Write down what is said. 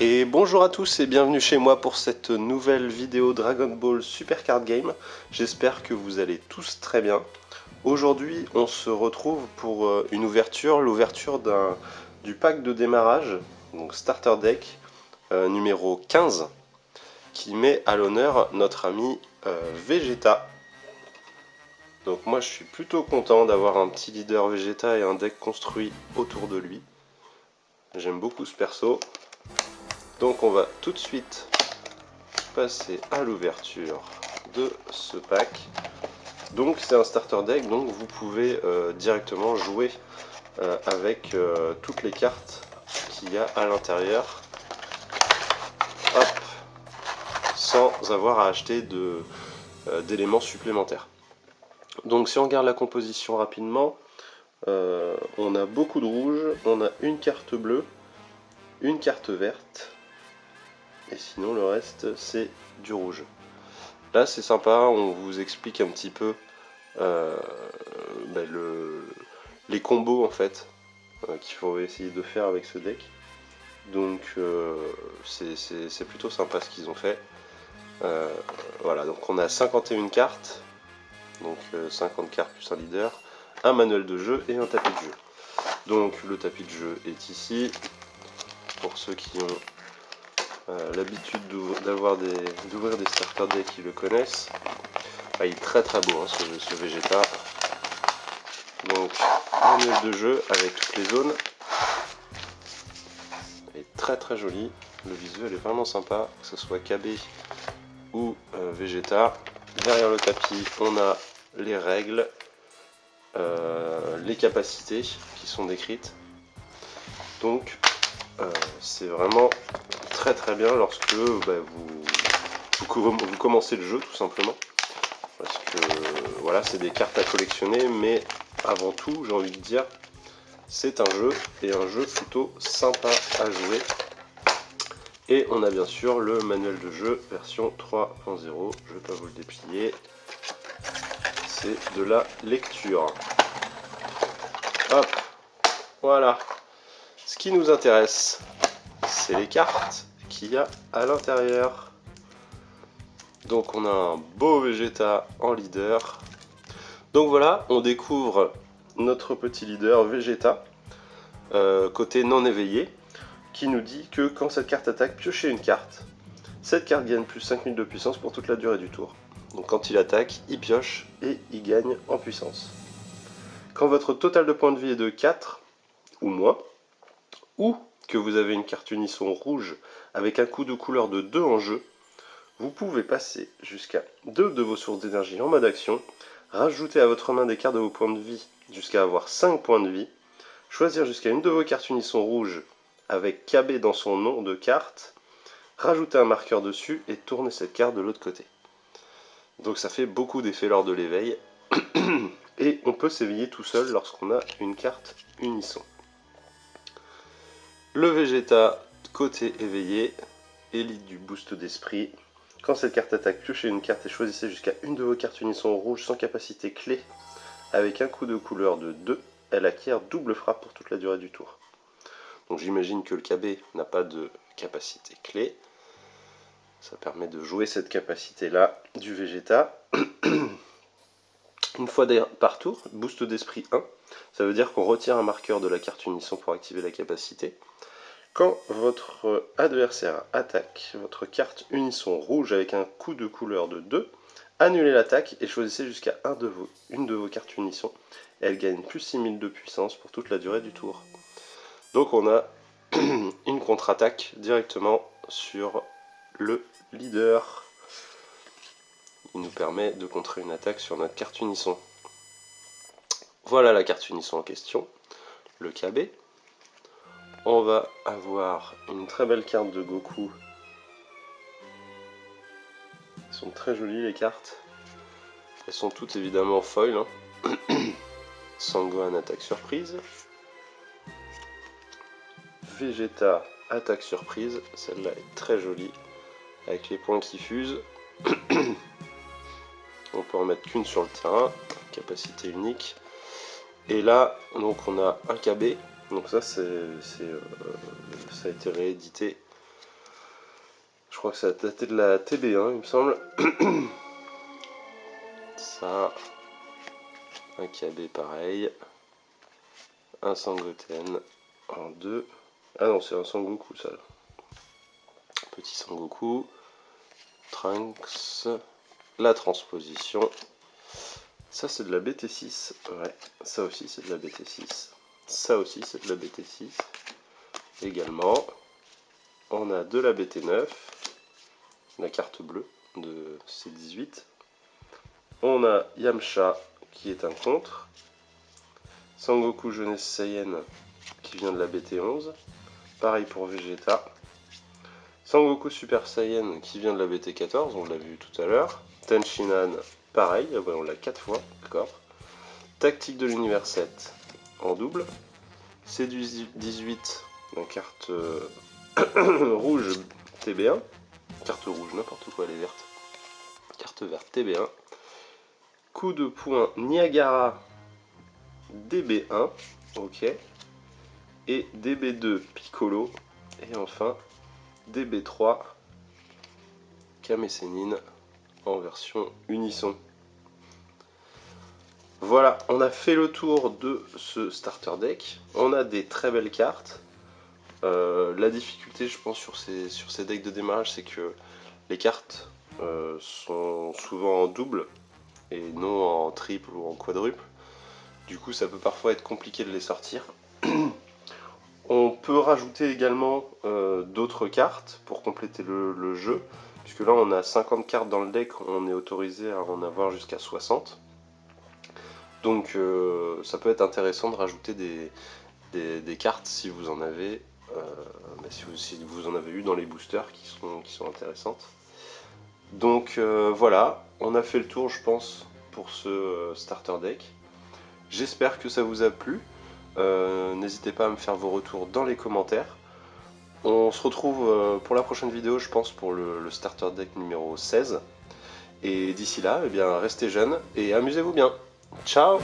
Et bonjour à tous et bienvenue chez moi pour cette nouvelle vidéo Dragon Ball Super Card Game. J'espère que vous allez tous très bien. Aujourd'hui on se retrouve pour une ouverture, l'ouverture du pack de démarrage, donc Starter Deck numéro 15, qui met à l'honneur notre ami Vegeta. Donc moi je suis plutôt content d'avoir un petit leader Vegeta et un deck construit autour de lui. J'aime beaucoup ce perso. Donc on va tout de suite passer à l'ouverture de ce pack. Donc c'est un starter deck, donc vous pouvez directement jouer avec toutes les cartes qu'il y a à l'intérieur. Hop, sans avoir à acheter d'éléments supplémentaires. Donc si on regarde la composition rapidement, on a beaucoup de rouge, on a une carte bleue, une carte verte, et sinon le reste c'est du rouge. Là c'est sympa, on vous explique un petit peu les combos en fait qu'il faut essayer de faire avec ce deck. Donc c'est plutôt sympa ce qu'ils ont fait. Voilà, donc on a 51 cartes, donc 50 cartes plus un leader, un manuel de jeu et un tapis de jeu. Donc le tapis de jeu est ici, pour ceux qui ont l'habitude d'ouvrir des starter decks qui le connaissent. Ah, il est très très beau hein, ce Vegeta. Donc manuel de jeu avec toutes les zones. Il est très très joli. Le visuel est vraiment sympa, que ce soit KB ou Vegeta. Derrière le tapis, on a les règles, les capacités qui sont décrites. Donc c'est vraiment très très bien lorsque vous commencez le jeu tout simplement. Parce que voilà, c'est des cartes à collectionner, mais avant tout, j'ai envie de dire, c'est un jeu, et un jeu plutôt sympa à jouer. Et on a bien sûr le manuel de jeu version 3.0, je ne vais pas vous le déplier, c'est de la lecture. Hop, voilà. Ce qui nous intéresse, c'est les cartes qu'il y a à l'intérieur. Donc on a un beau Vegeta en leader. Donc voilà, on découvre notre petit leader Vegeta, côté non éveillé, qui nous dit que quand cette carte attaque, piochez une carte. Cette carte gagne plus 5000 de puissance pour toute la durée du tour. Donc quand il attaque, il pioche et il gagne en puissance. Quand votre total de points de vie est de 4 ou moins, ou que vous avez une carte unisson rouge avec un coup de couleur de 2 en jeu, vous pouvez passer jusqu'à 2 de vos sources d'énergie en mode action, rajouter à votre main des cartes de vos points de vie jusqu'à avoir 5 points de vie, choisir jusqu'à une de vos cartes unisson rouges avec KB dans son nom de carte, rajouter un marqueur dessus et tourner cette carte de l'autre côté. Donc ça fait beaucoup d'effets lors de l'éveil. Et on peut s'éveiller tout seul lorsqu'on a une carte unisson. Le Vegeta côté éveillé, élite du boost d'esprit. Quand cette carte attaque, piochez une carte et choisissez jusqu'à une de vos cartes unisson rouges sans capacité clé. Avec un coup de couleur de 2, elle acquiert double frappe pour toute la durée du tour. Donc j'imagine que le KB n'a pas de capacité clé. Ça permet de jouer cette capacité-là du Vegeta. Une fois par tour, boost d'esprit 1. Ça veut dire qu'on retire un marqueur de la carte unisson pour activer la capacité. Quand votre adversaire attaque votre carte unisson rouge avec un coup de couleur de 2, annulez l'attaque et choisissez jusqu'à une de vos cartes unisson. Elle gagne plus 6000 de puissance pour toute la durée du tour. Donc on a une contre-attaque directement sur le leader. Il nous permet de contrer une attaque sur notre carte unisson. Voilà la carte unisson en question, le KB. On va avoir une très belle carte de Goku. Elles sont très jolies les cartes. Elles sont toutes évidemment foil. Hein. Sangohan attaque surprise. Vegeta attaque surprise. Celle-là est très jolie. Avec les points qui fusent. On peut en mettre qu'une sur le terrain. Capacité unique. Et là, donc on a un KB. Donc ça, ça a été réédité crois que ça a daté de la TB1, il me semble. Ça, un KB pareil, un Sangoten en 2. Ah non, c'est un Sangoku ça. Petit Sangoku, Trunks, la transposition. Ça c'est de la BT6, ouais, ça aussi c'est de la BT6. Ça aussi c'est de la BT6. Également, on a de la BT9, la carte bleue de C18. On a Yamcha qui est un contre. Sangoku Jeunesse Saiyan qui vient de la BT11. Pareil pour Vegeta. Sangoku Super Saiyan qui vient de la BT14, on l'a vu tout à l'heure. Tenshinhan, pareil, on l'a 4 fois, d'accord. Tactique de l'univers 7 en double. C18, la carte rouge TB1. Carte rouge, n'importe quoi, elle est verte. Carte verte TB1. Coup de poing Niagara DB1, ok. Et DB2 Piccolo. Et enfin DB3 Kame Sennin en version unisson. Voilà, on a fait le tour de ce starter deck. On a des très belles cartes. La difficulté, je pense, sur ces decks de démarrage, c'est que les cartes sont souvent en double et non en triple ou en quadruple. Du coup, ça peut parfois être compliqué de les sortir. On peut rajouter également d'autres cartes pour compléter le jeu, puisque là on a 50 cartes dans le deck, on est autorisé à en avoir jusqu'à 60. Donc ça peut être intéressant de rajouter des cartes si vous en avez, si vous en avez eu dans les boosters qui sont intéressantes. Donc voilà, on a fait le tour je pense pour ce starter deck. J'espère que ça vous a plu. N'hésitez pas à me faire vos retours dans les commentaires. On se retrouve pour la prochaine vidéo, je pense, pour le starter deck numéro 16. Et d'ici là, eh bien, restez jeunes et amusez-vous bien. Ciao!